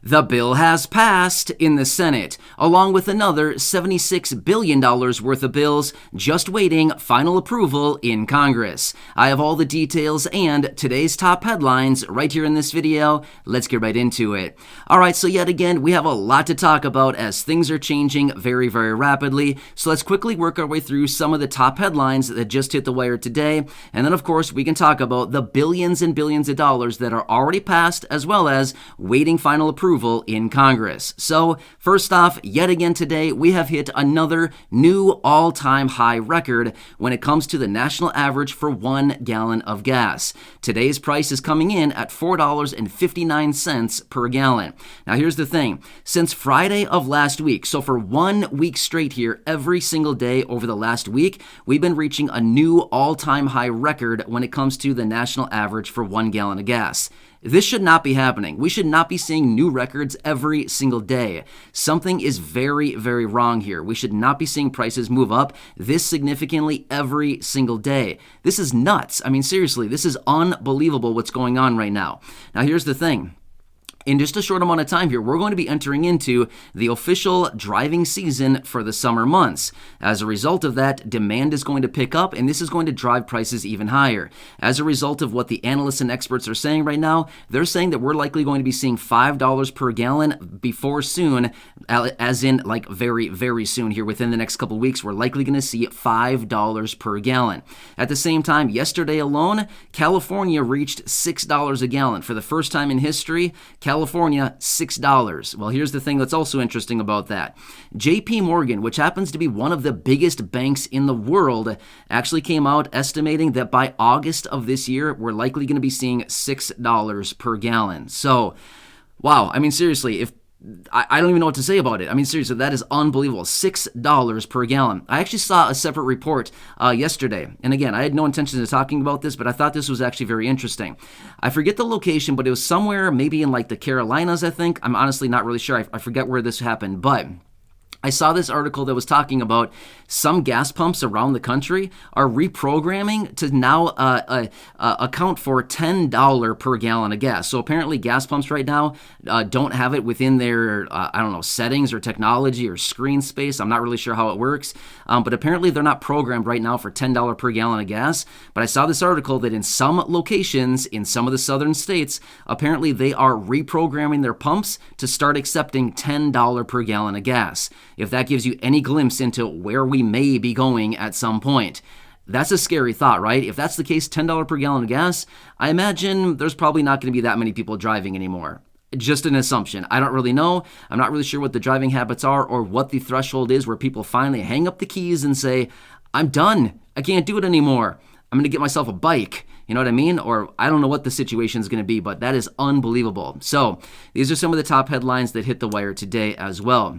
The bill has passed in the Senate, along with another $76 billion worth of bills just waiting final approval in Congress. I have all the details and today's top headlines right here in this video. Let's get right into it. All right, so yet again, we have a lot to talk about as things are changing very, very rapidly. So let's quickly work our way through some of the top headlines that just hit the wire today. And then, of course, we can talk about the billions and billions of dollars that are already passed as well as waiting final approval in Congress. So first off, yet again today, we have hit another new all-time high record when it comes to the national average for 1 gallon of gas. Today's price is coming in at $4.59 per gallon. Now here's the thing. Since Friday of last week, so for 1 week straight here, every single day over the last week, we've been reaching a new all-time high record when it comes to the national average for 1 gallon of gas. This should not be happening. We should not be seeing new records every single day. Something is very, very wrong here. We should not be seeing prices move up this significantly every single day. This is nuts. I mean, seriously, this is unbelievable what's going on right now. Now, here's the thing. In just a short amount of time here, we're going to be entering into the official driving season for the summer months. As a result of that, demand is going to pick up, and this is going to drive prices even higher. As a result of what the analysts and experts are saying right now, they're saying that we're likely going to be seeing $5 per gallon before soon, as in like very, very soon here within the next couple of weeks, we're likely going to see $5 per gallon. At the same time, yesterday alone, California reached $6 a gallon. For the first time in history, California, $6. Well, here's the thing that's also interesting about that. JP Morgan, which happens to be one of the biggest banks in the world, actually came out estimating that by August of this year, we're likely going to be seeing $6 per gallon. So, wow, I mean, seriously, if I don't even know what to say about it. I mean, seriously, that is unbelievable. $6 per gallon. I actually saw a separate report yesterday. And again, I had no intention of talking about this, but I thought this was actually very interesting. I forget the location, but it was somewhere maybe in like the Carolinas, I think. I'm honestly not really sure. I forget where this happened, but I saw this article that was talking about some gas pumps around the country are reprogramming to now account for $10 per gallon of gas. So apparently gas pumps right now don't have it within their, settings or technology or screen space. I'm not really sure how it works, but apparently they're not programmed right now for $10 per gallon of gas. But I saw this article that in some locations, in some of the southern states, apparently they are reprogramming their pumps to start accepting $10 per gallon of gas. If that gives you any glimpse into where we may be going at some point. That's a scary thought, right? If that's the case, $10 per gallon of gas, I imagine there's probably not going to be that many people driving anymore. Just an assumption. I don't really know. I'm not really sure what the driving habits are or what the threshold is where people finally hang up the keys and say, I'm done. I can't do it anymore. I'm going to get myself a bike. You know what I mean? Or I don't know what the situation is going to be, but that is unbelievable. So these are some of the top headlines that hit the wire today as well.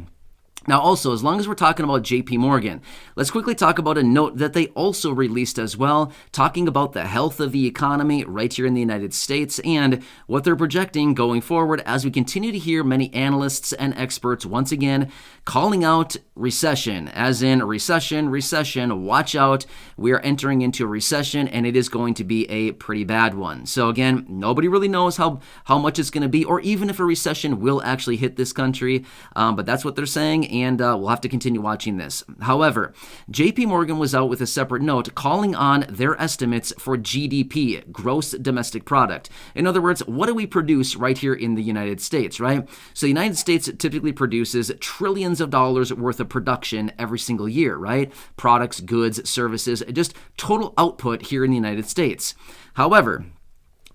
Now also, as long as we're talking about JP Morgan, let's quickly talk about a note that they also released as well, talking about the health of the economy right here in the United States and what they're projecting going forward as we continue to hear many analysts and experts once again calling out recession, as in recession, watch out. We are entering into a recession and it is going to be a pretty bad one. So again, nobody really knows how much it's going to be or even if a recession will actually hit this country, but that's what they're saying. And we'll have to continue watching this. However, JP Morgan was out with a separate note calling on their estimates for GDP, gross domestic product. In other words, what do we produce right here in the United States, right? So the United States typically produces trillions of dollars worth of production every single year, right? Products, goods, services, just total output here in the United States. However,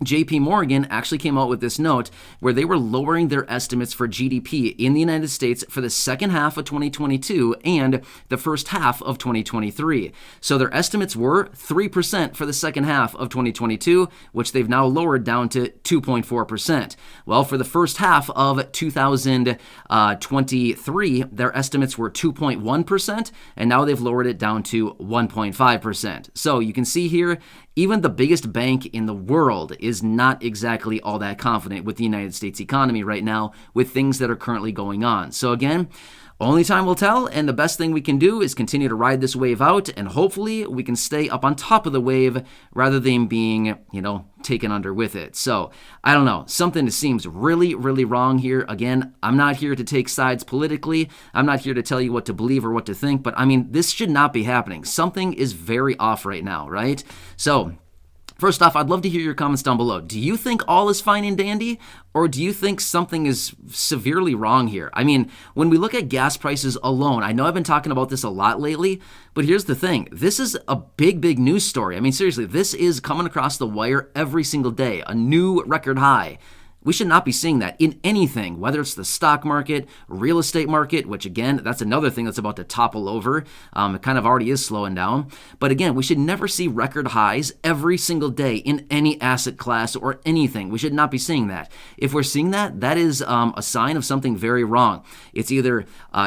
JP Morgan actually came out with this note where they were lowering their estimates for GDP in the United States for the second half of 2022 and the first half of 2023. So their estimates were 3% for the second half of 2022, which they've now lowered down to 2.4%. Well, for the first half of 2023, their estimates were 2.1%, and now they've lowered it down to 1.5%. So you can see here, even the biggest bank in the world is not exactly all that confident with the United States economy right now with things that are currently going on. So again, Only time will tell, and the best thing we can do is continue to ride this wave out, and hopefully we can stay up on top of the wave rather than being, taken under with it. So, I don't know. Something seems really, really wrong here. Again, I'm not here to take sides politically. I'm not here to tell you what to believe or what to think, but this should not be happening. Something is very off right now, right? So, first off, I'd love to hear your comments down below. Do you think all is fine and dandy, or do you think something is severely wrong here? When we look at gas prices alone, I know I've been talking about this a lot lately, but here's the thing. This is a big, big news story. Seriously, this is coming across the wire every single day, a new record high. We should not be seeing that in anything, whether it's the stock market, real estate market, which again, that's another thing that's about to topple over. It kind of already is slowing down. But again, we should never see record highs every single day in any asset class or anything. We should not be seeing that. If we're seeing that, that is a sign of something very wrong. It's either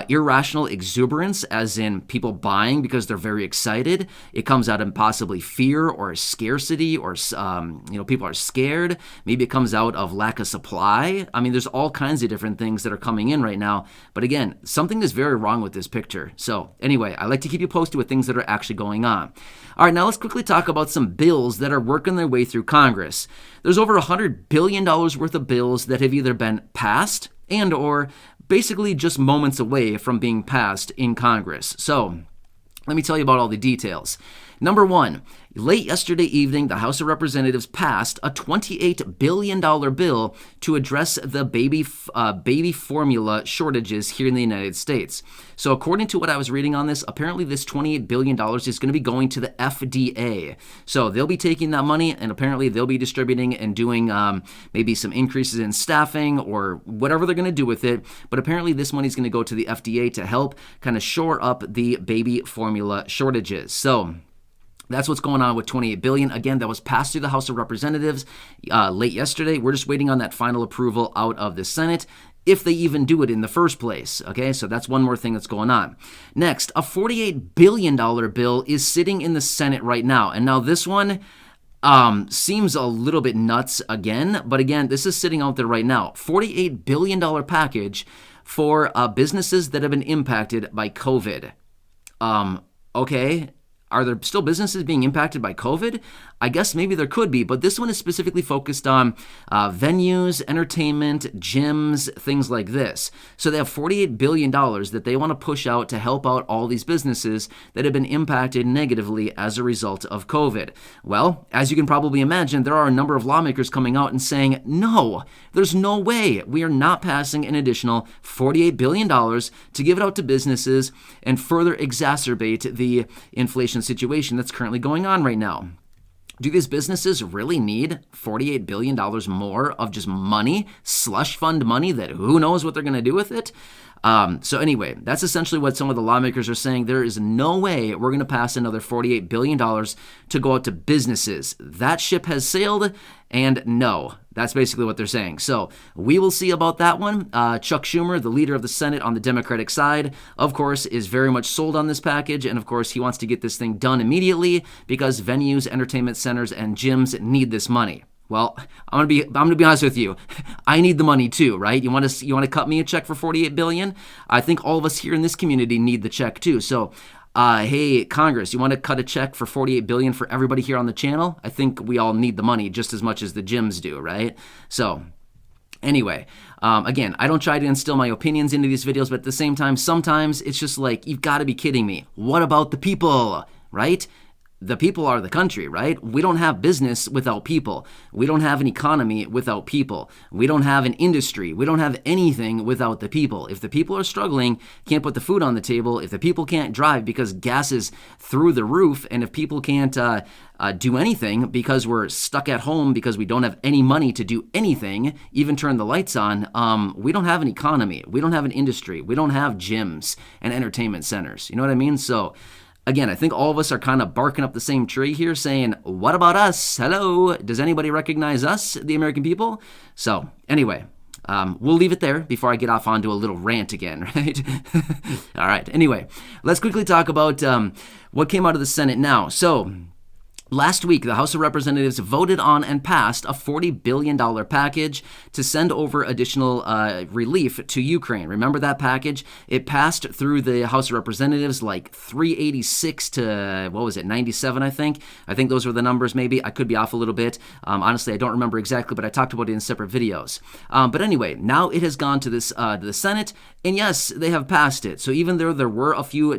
irrational exuberance, as in people buying because they're very excited. It comes out in possibly fear or scarcity, or people are scared. Maybe it comes out of lack of supply. There's all kinds of different things that are coming in right now. But again, something is very wrong with this picture. So anyway, I like to keep you posted with things that are actually going on. All right, now let's quickly talk about some bills that are working their way through Congress. There's over $100 billion worth of bills that have either been passed and or basically just moments away from being passed in Congress. So let me tell you about all the details. Number one, late yesterday evening, the House of Representatives passed a $28 billion bill to address the baby formula shortages here in the United States. So according to what I was reading on this, apparently this $28 billion is going to be going to the FDA. So they'll be taking that money, and apparently they'll be distributing and doing maybe some increases in staffing or whatever they're going to do with it. But apparently this money is going to go to the FDA to help kind of shore up the baby formula shortages. So that's what's going on with $28 billion. Again, that was passed through the House of Representatives late yesterday. We're just waiting on that final approval out of the Senate, if they even do it in the first place. Okay, so that's one more thing that's going on. Next, a $48 billion bill is sitting in the Senate right now. And now this one seems a little bit nuts again. But again, this is sitting out there right now. $48 billion package for businesses that have been impacted by COVID. Okay. Are there still businesses being impacted by COVID? I guess maybe there could be, but this one is specifically focused on venues, entertainment, gyms, things like this. So they have $48 billion that they want to push out to help out all these businesses that have been impacted negatively as a result of COVID. Well, as you can probably imagine, there are a number of lawmakers coming out and saying, no, there's no way. We are not passing an additional $48 billion to give it out to businesses and further exacerbate the inflation situation that's currently going on right now. Do these businesses really need $48 billion more of just money, slush fund money that who knows what they're going to do with it? So anyway, that's essentially what some of the lawmakers are saying. There is no way we're going to pass another $48 billion to go out to businesses. That ship has sailed, and no, that's basically what they're saying. So we will see about that one. Chuck Schumer, the leader of the Senate on the Democratic side, of course, is very much sold on this package. And of course, he wants to get this thing done immediately because venues, entertainment centers, and gyms need this money. Well, I'm gonna be honest with you. I need the money too, right? You want to cut me a check for $48 billion? I think all of us here in this community need the check too. So, hey, Congress, you want to cut a check for $48 billion for everybody here on the channel? I think we all need the money just as much as the gyms do, right? So, anyway, again, I don't try to instill my opinions into these videos, but at the same time, sometimes it's just like, you've got to be kidding me. What about the people, right? The people are the country, right? We don't have business without people. We don't have an economy without people. We don't have an industry. We don't have anything without the people. If the people are struggling, can't put the food on the table, if the people can't drive because gas is through the roof, and if people can't do anything because we're stuck at home because we don't have any money to do anything, even turn the lights on, we don't have an economy. We don't have an industry. We don't have gyms and entertainment centers. You know what I mean? So, again, I think all of us are kind of barking up the same tree here saying, what about us? Hello? Does anybody recognize us, the American people? So anyway, we'll leave it there before I get off onto a little rant again, right? All right. Anyway, let's quickly talk about what came out of the Senate now. So Last week, the House of Representatives voted on and passed a $40 billion package to send over additional relief to Ukraine. Remember that package? It passed through the House of Representatives like 386 to, 97, I think. I think those were the numbers maybe. I could be off a little bit. Honestly, I don't remember exactly, but I talked about it in separate videos. But anyway, now it has gone to the Senate, and yes, they have passed it. So even though there were a few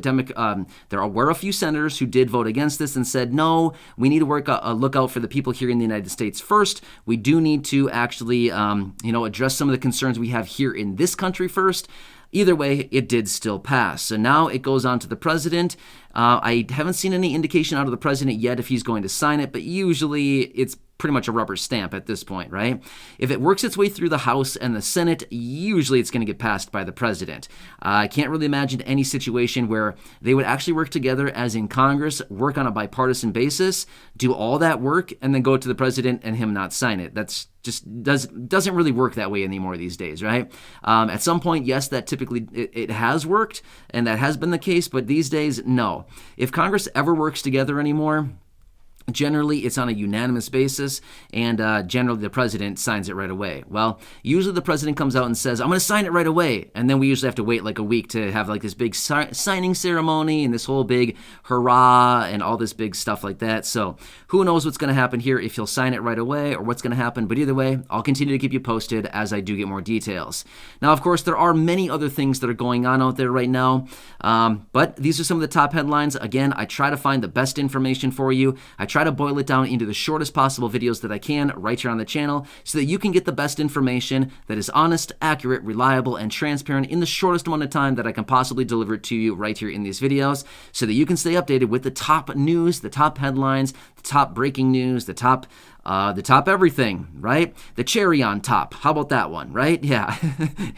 senators who did vote against this and said, no, we need to look out for the people here in the United States first. We do need to actually, address some of the concerns we have here in this country first. Either way, it did still pass. So now it goes on to the president. I haven't seen any indication out of the president yet if he's going to sign it, but usually it's pretty much a rubber stamp at this point, right? If it works its way through the House and the Senate, usually it's going to get passed by the president. I can't really imagine any situation where they would actually work together as in Congress, work on a bipartisan basis, do all that work, and then go to the president and him not sign it. That's just doesn't really work that way anymore these days, right? At some point, yes, that typically it has worked, and that has been the case, but these days, no. If Congress ever works together anymore, generally, it's on a unanimous basis, and generally the president signs it right away. Well, usually the president comes out and says, I'm going to sign it right away, and then we usually have to wait like a week to have like this big signing ceremony and this whole big hurrah and all this big stuff like that. So who knows what's going to happen here, if he'll sign it right away or what's going to happen, but either way, I'll continue to keep you posted as I do get more details. Now, of course, there are many other things that are going on out there right now, but these are some of the top headlines. Again, I try to find the best information for you. I try to boil it down into the shortest possible videos that I can right here on the channel so that you can get the best information that is honest, accurate, reliable, and transparent in the shortest amount of time that I can possibly deliver it to you right here in these videos so that you can stay updated with the top news, the top headlines, the top breaking news, the top everything, right? The cherry on top. How about that one, right? Yeah.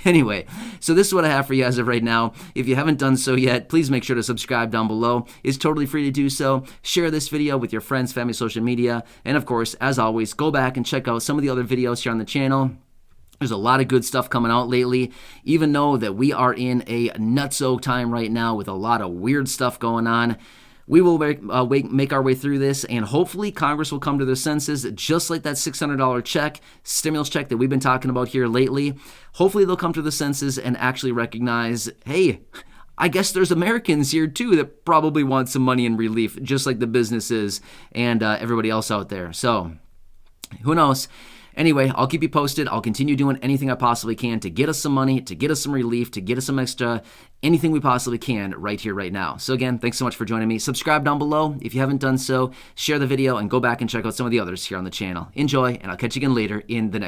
Anyway, so this is what I have for you as of right now. If you haven't done so yet, please make sure to subscribe down below. It's totally free to do so. Share this video with your friends, family, social media. And of course, as always, go back and check out some of the other videos here on the channel. There's a lot of good stuff coming out lately, even though that we are in a nutso time right now with a lot of weird stuff going on. We will make our way through this, and hopefully Congress will come to their senses, just like that $600 stimulus check that we've been talking about here lately. Hopefully they'll come to the senses and actually recognize, hey, I guess there's Americans here too that probably want some money and relief, just like the businesses and everybody else out there. So who knows? Anyway, I'll keep you posted. I'll continue doing anything I possibly can to get us some money, to get us some relief, to get us some extra, anything we possibly can right here, right now. So again, thanks so much for joining me. Subscribe down below if you haven't done so. Share the video and go back and check out some of the others here on the channel. Enjoy, and I'll catch you again later in the next